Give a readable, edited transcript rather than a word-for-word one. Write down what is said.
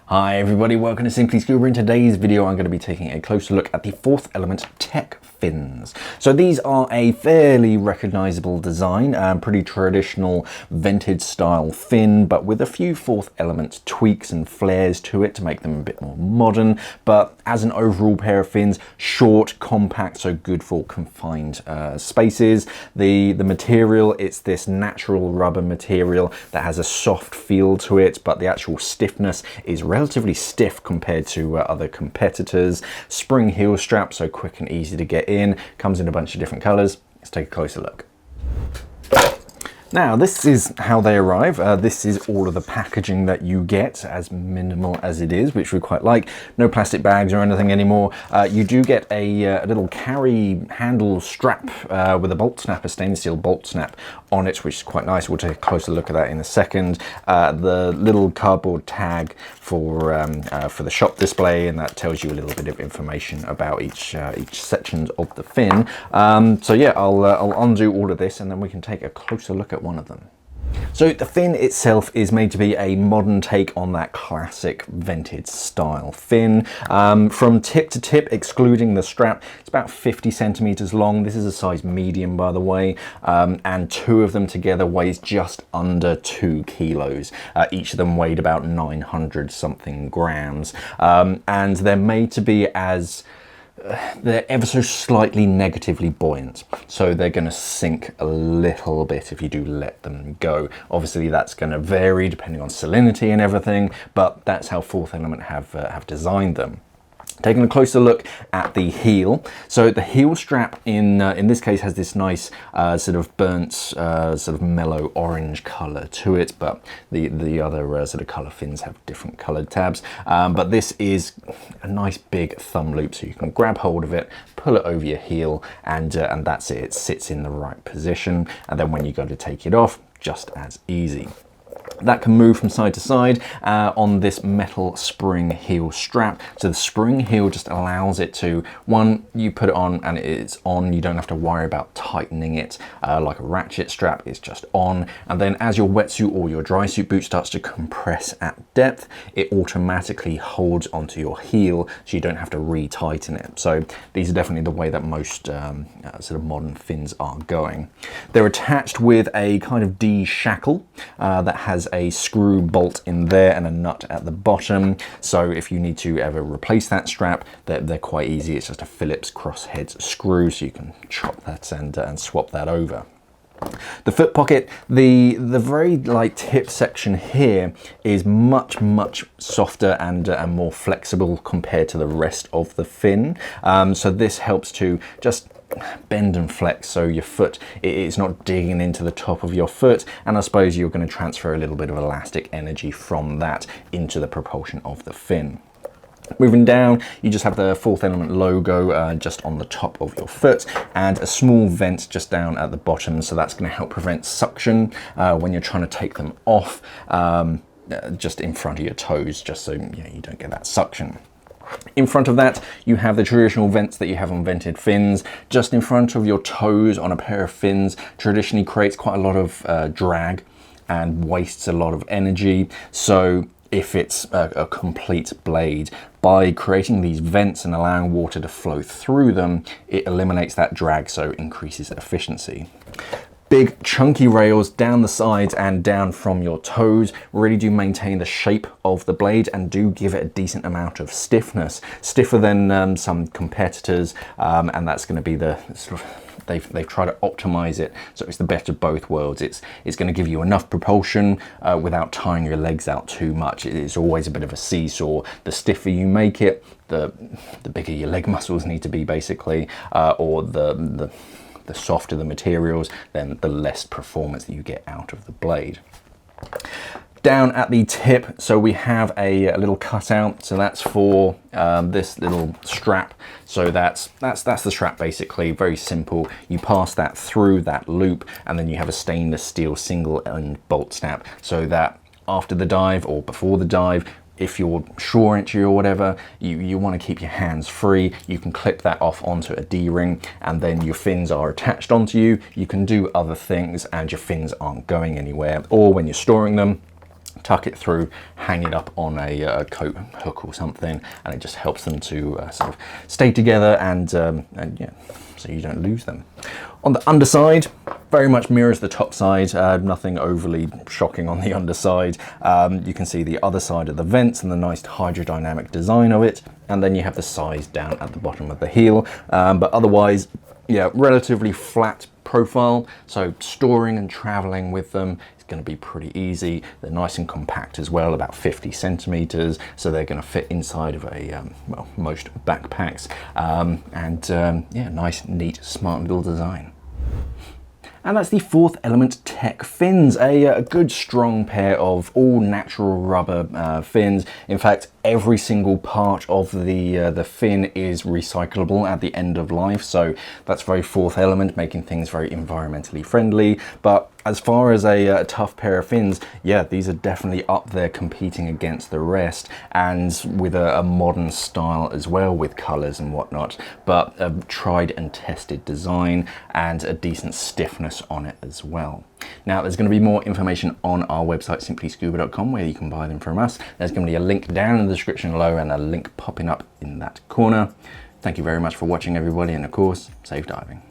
Hi everybody, welcome to Simply Scuba. In today's video I'm going to be taking a closer look at the Fourth Element Tech fins. So these are a fairly recognizable design, pretty traditional vintage style fin, but with a few Fourth Element tweaks and flares to it to make them a bit more modern. But as an overall pair of fins, short, compact, so good for confined spaces. The material, it's this natural rubber material that has a soft feel to it, but the actual stiffness is relatively stiff compared to other competitors. Spring heel strap, so quick and easy to get in. Comes in a bunch of different colors. Let's take a closer look. Now, this is how they arrive. This is all of the packaging that you get, as minimal as it is, which we quite like. No plastic bags or anything anymore. You do get a little carry handle strap with a bolt snap, a stainless steel bolt snap on it, which is quite nice. We'll take a closer look at that in a second. The little cardboard tag for the shop display, and that tells you a little bit of information about each section of the fin. So yeah, I'll undo all of this, and then we can take a closer look at one of them. So the fin itself is made to be a modern take on that classic vintage style fin. From tip to tip, excluding the strap, it's about 50 centimeters long. This is a size medium, by the way, and two of them together weighs just under 2 kilos. Each of them weighed about 900 something grams, and they're made to be they're ever so slightly negatively buoyant, so they're going to sink a little bit if you do let them go. Obviously that's going to vary depending on salinity and everything, but that's how Fourth Element have designed them. Taking a closer look at the heel. So the heel strap in this case has this nice sort of burnt, sort of mellow orange color to it, but the other sort of color fins have different colored tabs. But this is a nice big thumb loop, so you can grab hold of it, pull it over your heel, and that's it. It sits in the right position, and then when you go to take it off, just as easy. That can move from side to side on this metal spring heel strap. So the spring heel just allows it to, one, you put it on and it's on. You don't have to worry about tightening it like a ratchet strap. It's just on. And then as your wetsuit or your dry suit boot starts to compress at depth, it automatically holds onto your heel, so you don't have to re-tighten it. So these are definitely the way that most sort of modern fins are going. They're attached with a kind of D shackle that has a screw bolt in there and a nut at the bottom, so if you need to ever replace that strap, they're quite easy. It's just a Phillips crossheads screw, so you can chop that and swap that over. The foot pocket, the very light tip section here is much softer and more flexible compared to the rest of the fin. So this helps to just bend and flex, so your foot is not digging into the top of your foot, and I suppose you're going to transfer a little bit of elastic energy from that into the propulsion of the fin. Moving down, you just have the Fourth Element logo just on the top of your foot, and a small vent just down at the bottom, so that's going to help prevent suction when you're trying to take them off, just in front of your toes, just so you don't get that suction. In front of that, you have the traditional vents that you have on vented fins. Just in front of your toes on a pair of fins traditionally creates quite a lot of drag and wastes a lot of energy. So if it's a complete blade, by creating these vents and allowing water to flow through them, it eliminates that drag, so increases efficiency. Big chunky rails down the sides and down from your toes really do maintain the shape of the blade and do give it a decent amount of stiffness, stiffer than some competitors, and that's going to be the sort of, they've tried to optimize it so it's the best of both worlds. It's going to give you enough propulsion without tiring your legs out too much. It's always a bit of a seesaw. The stiffer you make it, the bigger your leg muscles need to be, basically, or the softer the materials, then the less performance that you get out of the blade. Down at the tip, so we have a little cutout, so that's for this little strap. So that's the strap, basically. Very simple. You pass that through that loop, and then you have a stainless steel single end bolt snap, so that after the dive or before the dive, if you're shore entry or whatever, you want to keep your hands free, you can clip that off onto a D-ring, and then your fins are attached onto you. You can do other things and your fins aren't going anywhere. Or when you're storing them, tuck it through, hang it up on a coat hook or something, and it just helps them to sort of stay together and yeah, so you don't lose them. On the underside, very much mirrors the top side, nothing overly shocking on the underside. You can see the other side of the vents and the nice hydrodynamic design of it, and then you have the size down at the bottom of the heel, but otherwise, yeah, relatively flat profile, so storing and traveling with them is going to be pretty easy. They're nice and compact as well, about 50 centimeters, so they're going to fit inside of a well, most backpacks, yeah, nice, neat, smart little design. And that's the Fourth Element Tech fins, a good strong pair of all natural rubber fins. In fact, every single part of the fin is recyclable at the end of life, so that's very Fourth Element, making things very environmentally friendly. But as far as a tough pair of fins, yeah, these are definitely up there competing against the rest, and with a modern style as well, with colors and whatnot, but a tried and tested design and a decent stiffness on it as well. Now, there's going to be more information on our website, simplyscuba.com, where you can buy them from us. There's going to be a link down in the description below and a link popping up in that corner. Thank you very much for watching, everybody, and of course, safe diving.